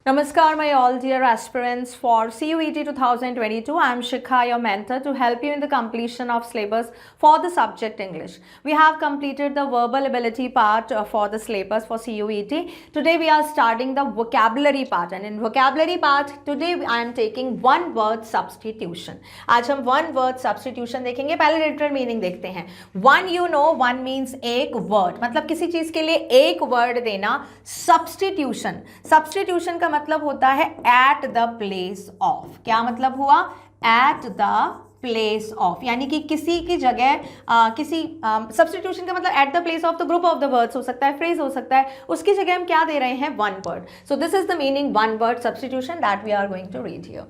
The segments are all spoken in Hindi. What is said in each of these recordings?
Namaskar, my all dear aspirants for CUET 2022. I am Shikha, your mentor, to help you in the completion of syllabus for the subject English. We have completed the verbal ability part for the syllabus for CUET. Today we are starting the vocabulary part, and in vocabulary part today I am taking one word substitution. आज हम one word substitution देखेंगे. पहले literal meaning देखते हैं. One you know, one means एक word, मतलब किसी चीज के लिए एक word देना. Substitution का मतलब होता है at the place of. क्या मतलब हुआ? at the प्लेस ऑफ, यानी कि किसी की जगह सब्सटीट्यूशन का मतलब at the place of the group of the words हो सकता है, फ्रेज हो सकता है, उसकी जगह हम क्या दे रहे हैं? One word. So this is the meaning one word substitution that we are going to read here.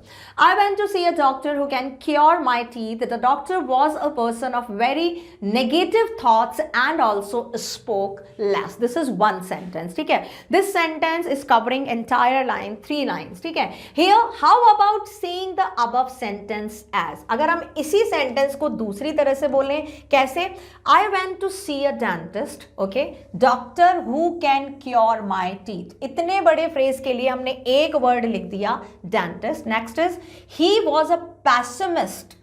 I went to see a doctor who can cure my teeth. The doctor was a person of very negative thoughts and also spoke less. This is one sentence. ठीक है, this sentence is covering entire line, 3 lines. ठीक है, here how about seeing the above sentence as. अगर इसी सेंटेंस को दूसरी तरह से बोलें, कैसे? I went to see a dentist, okay, doctor who can cure my teeth. इतने बड़े फ्रेज के लिए हमने एक वर्ड लिख दिया, dentist. Next is he was a pessimist.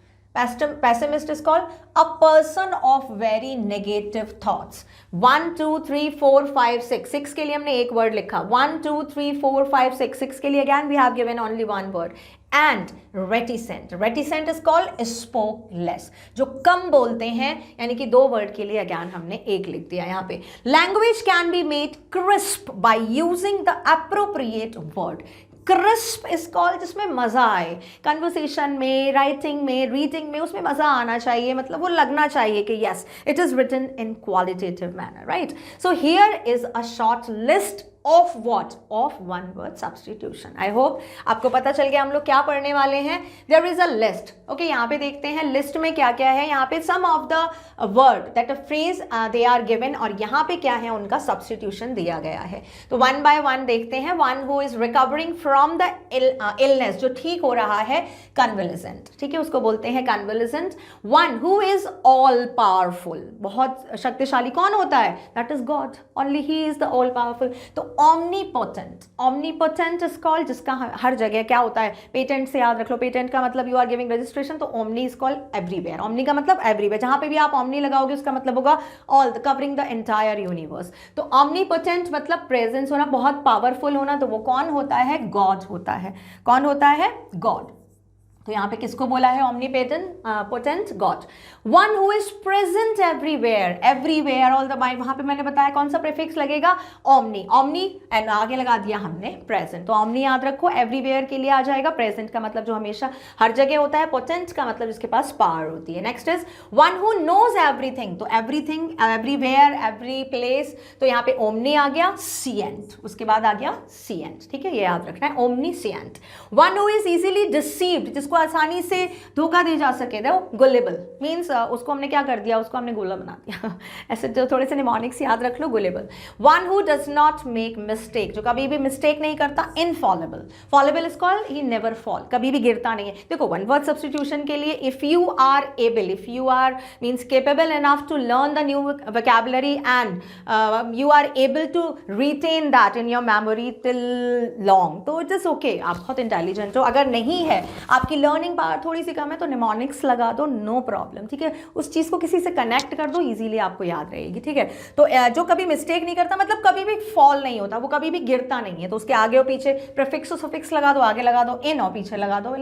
Pessimist is called a person of very negative thoughts. 1 2 3 4 5 6. 6 के लिए हमने एक वर्ड लिखा. 1 2 3 4 5 6. 6 के लिए again we have given only one word. And reticent. Reticent is called spoke less. जो कम बोलते हैं, यानी कि 2 वर्ड के लिए again हमने एक लिख दिया यहाँ पे. Language can be made crisp by using the appropriate word. Crisp is called जिसमें मज़ा आए. कन्वर्सेशन में, राइटिंग में, रीडिंग में, उसमें मज़ा आना चाहिए, मतलब वो लगना चाहिए कि yes it is written in qualitative manner, right. So here is a short list of what? Of one word substitution. I hope आपको पता चल गया हम लोग क्या पढ़ने वाले हैं. There is a list. Okay, यहाँ पे देखते हैं लिस्ट में क्या क्या है. यहाँ पे some of the word that a phrase they are given, और यहाँ पे क्या है? उनका सब्सटीट्यूशन दिया गया है. तो वन बाय वन देखते हैं. One who is recovering from the illness, जो ठीक हो रहा है, कन्वलेसेंट. ठीक है, उसको बोलते हैं convalescent. One who is all powerful, बहुत शक्तिशाली कौन होता है? That is God. Only he is the all powerful. तो omnipotent. Omnipotent is called जिसका हर जगह क्या होता है? पेटेंट से याद रख लो. पेटेंट का मतलब यू आर गिविंग रजिस्ट्रेशन, तो omni is called everywhere. omni का मतलब everywhere. जहां पे भी आप omni लगाओगे उसका मतलब होगा all, covering the entire universe. तो omnipotent मतलब प्रेजेंस होना, बहुत पावरफुल होना. तो वो कौन होता है? गॉड होता है. कौन होता है? गॉड. तो यहाँ पे किसको बोला है? omnipotent God. One who is present everywhere. Everywhere all the bite, वहां पे मैंने बताया कौन सा प्रीफिक्स लगेगा? ओमनी. ओमनी एंड आगे लगा दिया हमने प्रेजेंट. तो ओमनी याद रखो, एवरीवेयर के लिए आ जाएगा. प्रेजेंट का मतलब जो हमेशा हर जगह होता है. पोटेंट का मतलब जिसके पास पावर होती है. Next is one who knows everything. तो एवरीथिंग, एवरीवेयर, एवरी प्लेस. तो यहाँ पे ओमनी आ गया. सिएंट, उसके बाद आ गया सिएंट. ठीक है, ये याद रखना है, omniscient. One who is easily deceived, जिसको आसानी से धोखा दे जा सके. देखो, गुलेबल मीन्स उसको हमने क्या कर दिया? उसको हमने गोला बना दिया. ऐसे जो थोड़े से निमोनिक्स याद रख लो. Gullible. One who does not make mistake, जो कभी भी मिस्टेक नहीं करता. Infallible. Fallible is called he never fall, कभी भी गिरता नहीं है. देखो, वन वर्ड सब्सटीट्यूशन के लिए if you are able, if you are means capable enough to learn the new vocabulary and you are able to retain that in your memory till long, तो इट इज ओके. आप बहुत इंटेलिजेंट हो. अगर नहीं है, आपकी लर्निंग पावर थोड़ी सी कम है, तो निमोनिक्स लगा दो, नो प्रॉब्लम. ठीक है, उस चीज़ को किसी से कनेक्ट कर दो, इजीली आपको याद रहेगी. ठीक है, तो जो कभी मिस्टेक नहीं करता मतलब कभी भी फॉल नहीं होता, वो कभी भी गिरता नहीं है. तो उसके आगे और पीछे प्रीफिक्स और सफिक्स लगा दो, आगे लगा दो इन और पीछे लगा दो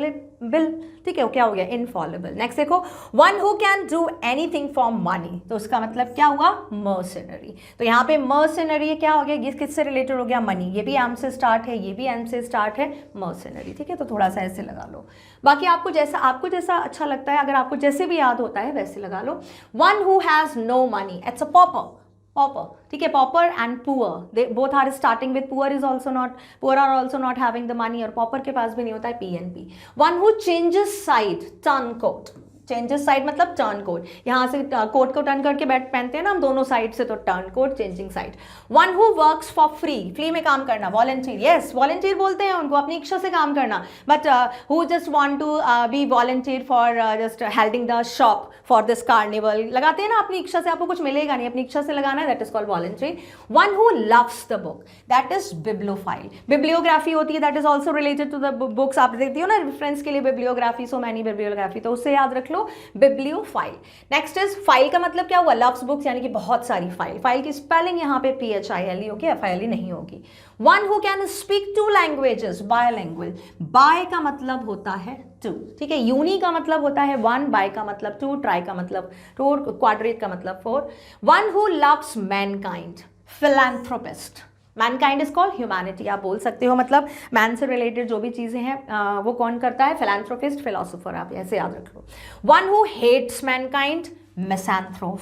बिल. ठीक है, क्या हो गया? इनफॉलेबल. नेक्स्ट देखो, one who can do anything for money. तो उसका मतलब क्या हुआ? मर्सनरी. तो यहाँ पे मर्सनरी क्या हो गया? ये किससे रिलेटेड हो गया? मनी. ये भी एम से स्टार्ट है, ये भी एम से स्टार्ट है, मर्सनरी. ठीक है, तो थोड़ा सा ऐसे लगा लो. बाकी आपको जैसा अच्छा लगता है, अगर आपको जैसे भी याद होता है वैसे लगा लो. One who has no money, it's a pauper. pauper. ठीक है, pauper and poor, they both are starting with poor are also not having the money, और pauper के पास भी नहीं होता है PNP. One who changes side, turncoat. Changes side मतलब टर्न कोट, यहाँ से कोट को टर्न करके पहनते हैं ना हम दोनों साइड से, तो turn coat, changing side. One who works for free में काम करना, वॉलंटियर. यस, वॉलंटियर बोलते हैं उनको, अपनी इच्छा से काम करना. But who just want to be volunteer for just holding the shop for this carnival, लगाते हैं ना अपनी इच्छा से, आपको कुछ मिलेगा नहीं, अपनी इच्छा से लगाना है, that is called volunteer. One who loves the book, that is bibliophile. Bibliography होती है, that is also related to the books. आप देखती हो ना रेफरेंस के लिए बिब्लियोग्राफी, सो मैनी बिब्लियोग्राफी, तो उससे याद रख लो बिब्लियोफाइल. नेक्स्ट इज फाइल का मतलब क्या हुआ, लव्स बुक्स यानी कि बहुत सारी फाइल. फाइल की स्पेलिंग यहाँ पे PHILE होगी, FILE नहीं होगी. One who can speak 2 languages, bilanguage. Bi का मतलब होता है 2, ठीक है. यूनी का मतलब होता है 1, बाय का मतलब 2, ट्राई का मतलब 4, क्वाड्रेट का मतलब 4. One who loves Mankind, philanthropist. Mankind is called humanity, आप बोल सकते हो, मतलब मैन से रिलेटेड जो भी चीज़ें हैं वो कौन करता है, फिलैंथ्रोपिस्ट, फिलोसोफर, आप ऐसे याद रख लो. One who hates mankind, misanthrope,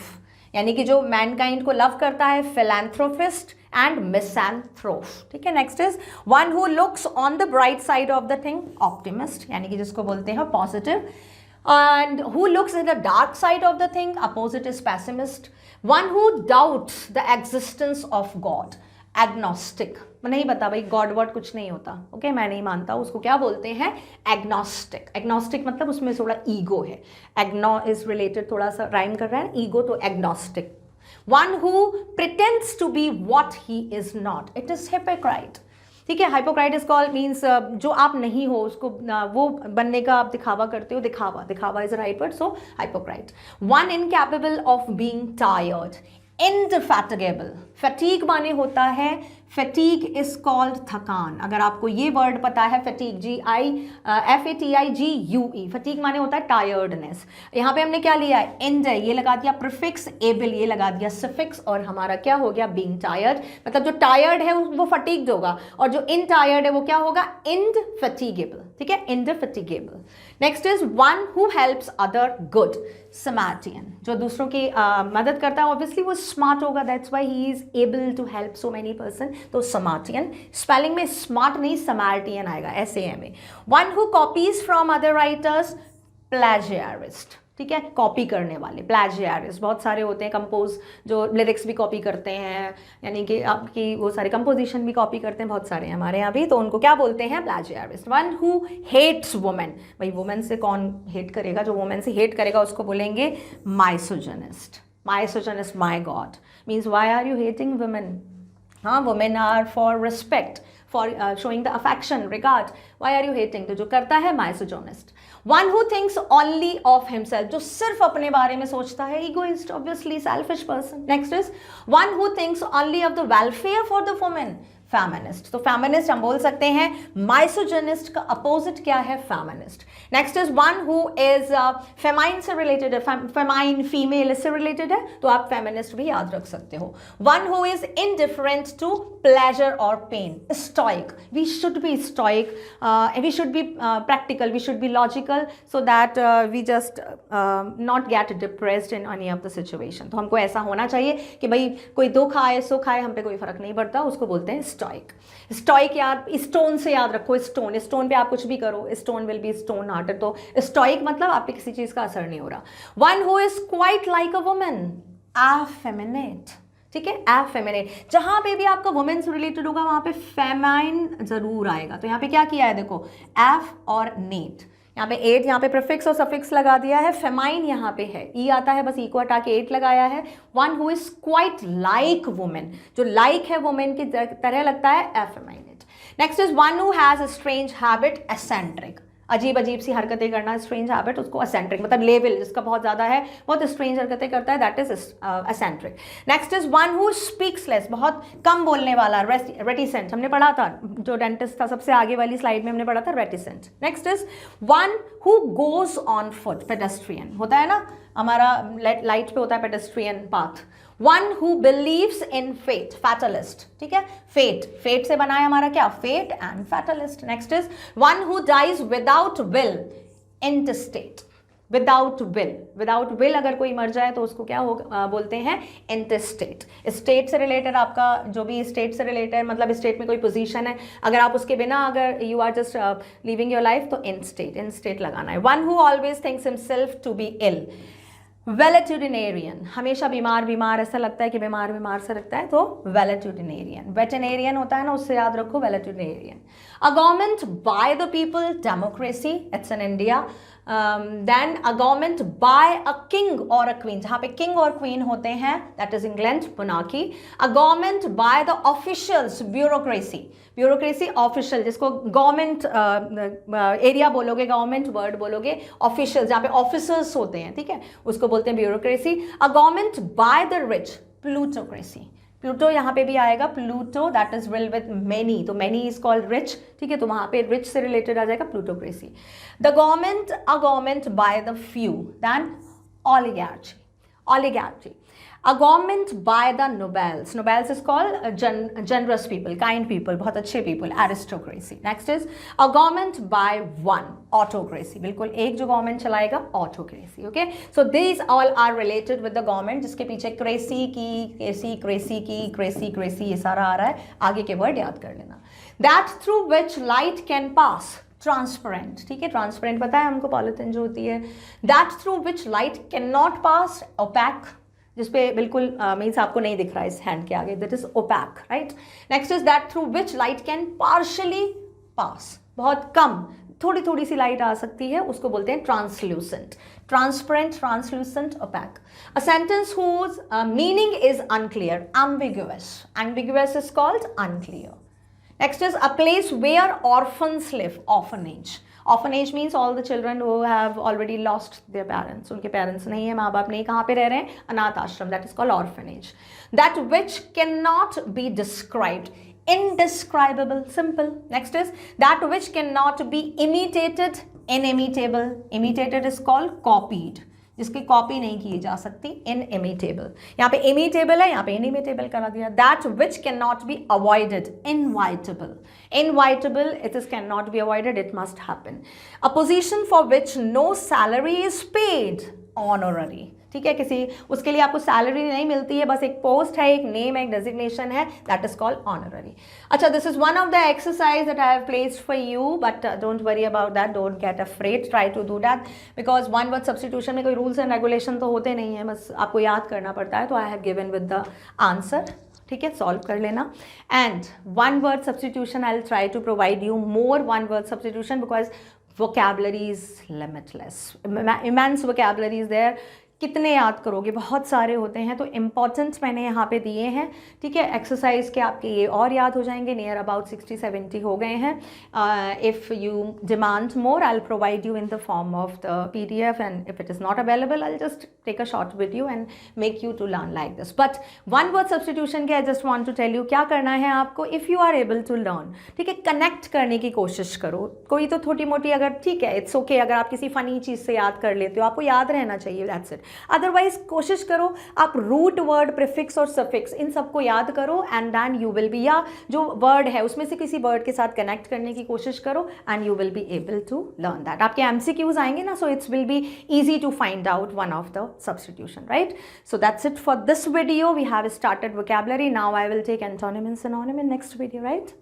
यानी कि जो मैनकाइंड को लव करता है, फिलैंथ्रोपिस्ट एंड मिसैंथ्रोप, ठीक है. Next is one who looks on the bright side of the thing, optimist, यानी कि जिसको बोलते हैं positive. And who looks at the dark side of the thing, opposite is pessimist. One who doubts the existence of God, agnostic. नहीं पता भाई, गॉड वर्ड कुछ नहीं होता, ओके, मैं नहीं मानता, उसको क्या बोलते हैं, एग्नोस्टिक. एग्नोस्टिक मतलब उसमें थोड़ा ईगो है, एग्नो इज रिलेटेड, थोड़ा सा राइम कर रहा है ईगो, तो agnostic. One who pretends to be what he is not, it is hypocrite, ठीक है. हाइपोक्राइट इज कॉल्ड मीन्स जो आप नहीं हो उसको वो बनने का आप दिखावा करते हो, दिखावा is right word, so hypocrite. One incapable of being tired, indefatigable. Fatigue माने होता है, फैटीग इज कॉल्ड थकान. अगर आपको ये वर्ड पता है, फैटीग, FATIGUE, फैटीग माने होता है टायर्डनेस. यहाँ पे हमने क्या लिया है, इंड है, ये लगा दिया प्रीफिक्स, एबल ये लगा दिया सफिक्स, और हमारा क्या हो गया, बीइंग टायर्ड. मतलब जो टायर्ड है वो फटीग्ड होगा, और जो इन टायर्ड है वो क्या होगा, इनफैटिगेबल, ठीक है, indefatigable. Next is one who helps other, good, Samaritan, जो दूसरों की मदद करता है, ऑब्वियसली वो स्मार्ट होगा, that's why he is able to help so many person, तो समार्टियन. स्पेलिंग में स्मार्ट नहीं, समार्टियन आएगा, SAMA. One who copies from other writers, plagiarist, ठीक है, कॉपी करने वाले, प्लेजियरिस्ट. बहुत सारे होते हैं, कंपोज जो लिरिक्स भी कॉपी करते हैं, यानी कि आपकी वो सारे कंपोजिशन भी कॉपी करते हैं, बहुत सारे हैं हमारे यहाँ भी, तो उनको क्या बोलते हैं, प्लेजियरिस्ट. वन हु हेट्स वुमेन, भाई वुमेन से कौन हेट करेगा, जो वुमेन से हेट करेगा उसको बोलेंगे misogynist. Misogynist, my God, means why are you hating women. हाँ, women are for respect, for showing the affection, regard, why are you hating, तो जो करता है misogynist. One who thinks only of himself, जो सिर्फ अपने बारे में सोचता है, egoist, obviously selfish person. Next is one who thinks only of the welfare for the women, feminist. तो फेमिनिस्ट हम बोल सकते हैं, माइसोजिनिस्ट का अपोजिट क्या है, feminist. Next is one who is feminine से रिलेटेड है, फेमाइन फीमेल से रिलेटेड है, तो आप फेमिनिस्ट भी याद रख सकते हो. One who is indifferent to pleasure और pain, stoic. We should be stoic, we should be practical, we should be logical, so that we just not get depressed in any of the situation. तो हमको ऐसा होना चाहिए कि भाई कोई दुख आए सुख आए, हम पे कोई फर्क नहीं पड़ता, उसको बोलते हैं स्टोइक. स्टोइक याद, स्टोन से याद रखो, स्टोन, स्टोन पे आप कुछ भी करो, stone will be stone hearted, तो स्टोइक मतलब आप पे किसी चीज का असर नहीं हो रहा. One who is quite like a woman, effeminate, ठीक है, एफेमिनेट. जहां पे भी आपका वुमेन से रिलेटेड होगा वहां पे फेमाइन जरूर आएगा, तो यहाँ पे क्या किया है, देखो एफ और नेट, यहाँ पे 8, यहाँ पे प्रीफिक्स और सफिक्स लगा दिया है, फेमाइन यहाँ पे है, ई आता है, बस ई को हटा के 8 लगाया है. One who is quite like women, जो लाइक है वुमेन की तरह लगता है, effeminate. Next is one who has a strange habit, eccentric, अजीब अजीब सी हरकतें करना, स्ट्रेंज हैबिट, उसको एसेंट्रिक, मतलब लेवल जिसका बहुत ज़्यादा है, बहुत स्ट्रेंज हरकतें करता है, that is eccentric. Next is one who speaks less, बहुत कम बोलने वाला, रेटिसेंट, हमने पढ़ा था, जो डेंटिस्ट था सबसे आगे वाली स्लाइड में हमने पढ़ा था, reticent. Next is one who goes on foot, pedestrian होता है ना, हमारा लाइट पे होता है pedestrian path. One who believes in fate, fatalist, ठीक है, फेट से बना है हमारा क्या, fate and fatalist. Next is one who dies without will, intestate. Without will अगर कोई मर जाए तो उसको क्या बोलते हैं, इंटेस्टेट। स्टेट से रिलेटेड आपका जो भी स्टेट से रिलेटेड, मतलब स्टेट में कोई पोजीशन है, अगर आप उसके बिना अगर you are just living your life तो इंस्टेट लगाना है। One who always thinks himself to be ill, valetudinarian, हमेशा बीमार ऐसा लगता है कि बीमार से लगता है तो वेलेट्यूडिनेरियन। वेटेनेरियन होता है ना, उससे याद रखो valetudinarian. A government by the people, democracy, it's in India. Then a government by a king और अ क्वीन, जहाँ पे किंग और क्वीन होते हैं that is England, monarchy. A government by the officials, bureaucracy official, जिसको गवर्नमेंट एरिया बोलोगे, गवर्नमेंट वर्ड बोलोगे, ऑफिशियल जहाँ पे ऑफिसर्स होते हैं, ठीक है, उसको बोलते हैं bureaucracy. A government by the rich, plutocracy, Pluto यहाँ पे भी आएगा, Pluto that is reel with many, तो मेनी इज कॉल्ड रिच, ठीक है, तो वहाँ पे रिच से रिलेटेड आ जाएगा plutocracy. The government, a government by the few, then oligarchy. A government by the nobles is called generous people, kind people, बहुत अच्छे people, aristocracy. Next is a government by one, autocracy, बिल्कुल एक जो government चलाएगा, autocracy. Okay, so these all are related with the government, जिसके पीछे crazy ये सारा आ रहा है, आगे के word याद कर लेना। That through which light can pass, transparent, ठीक है, ट्रांसपेरेंट पता है हमको, पॉलिथीन जो होती है। That through which light can not pass, opaque, जिसपे बिल्कुल मीन्स आपको नहीं दिख रहा है इस हैंड के आगे, that is opaque, right. Next is that through which light can partially pass, बहुत कम थोड़ी सी लाइट आ सकती है, उसको बोलते हैं translucent, transparent, translucent, opaque. A sentence whose meaning is unclear, ambiguous is called unclear. Next is a place where orphans live, orphanage. Orphanage means all the children who have already lost their parents. उनके parents नहीं है, माँ बाप नहीं, कहाँ पे रह रहे हैं, अनाथ आश्रम, that is called orphanage. That which cannot be described, indescribable, simple. Next is that which cannot be imitated, inimitable. Imitated is called copied, जिसकी कॉपी नहीं की जा सकती, इनइमिटेबल। यहाँ पे इमिटेबल है, यहाँ पे इनइमिटेबल करा दिया। That which can not be avoided, inevitable, it is can not be avoided, it must happen. A position for which no salary is paid, honorary, ठीक है, किसी उसके लिए आपको सैलरी नहीं मिलती है, बस एक पोस्ट है, एक नेम है, एक डेजिग्नेशन है, दैट इज कॉल्ड ऑनररी। अच्छा, this is one of the exercise that I have placed for you, but don't worry about that, don't get afraid, try to do that, because one word substitution में कोई रूल्स एंड रेगुलेशन तो होते नहीं है, बस आपको याद करना पड़ता है। तो I have given with the answer, ठीक है, सॉल्व कर लेना। And one word substitution I will try to provide you more one word substitution, because vocabulary is limitless, immense vocabulary is there, कितने याद करोगे, बहुत सारे होते हैं, तो इम्पॉर्टेंट मैंने यहाँ पे दिए हैं, ठीक है। एक्सरसाइज के आपके ये और याद हो जाएंगे, नियर अबाउट 60-70 हो गए हैं। If you demand more I will provide you in the form of the PDF, and if it is not available I will just take a short video and make you to learn like this. But one word substitution के I just want to tell you क्या करना है आपको, if you are able to learn, ठीक है, कनेक्ट करने की कोशिश करो। कोई तो छोटी मोटी अगर, ठीक है, इट्स ओके, अगर आप किसी फ़नी चीज़ से याद कर लेते हो, आपको याद रहना चाहिए, दैट्स इट। अदरवाइज कोशिश करो आप रूट वर्ड, प्रीफिक्स और सफिक्स, इन सबको याद करो, and then you will be, या जो वर्ड है उसमें से किसी वर्ड के साथ कनेक्ट करने की कोशिश करो, and you will be able to learn that. आपके MCQs आएंगे ना, so it's will be easy to find out one of the substitution, right. So that's it for this video, we have started vocabulary, now I will take antonym and synonym in next video, right?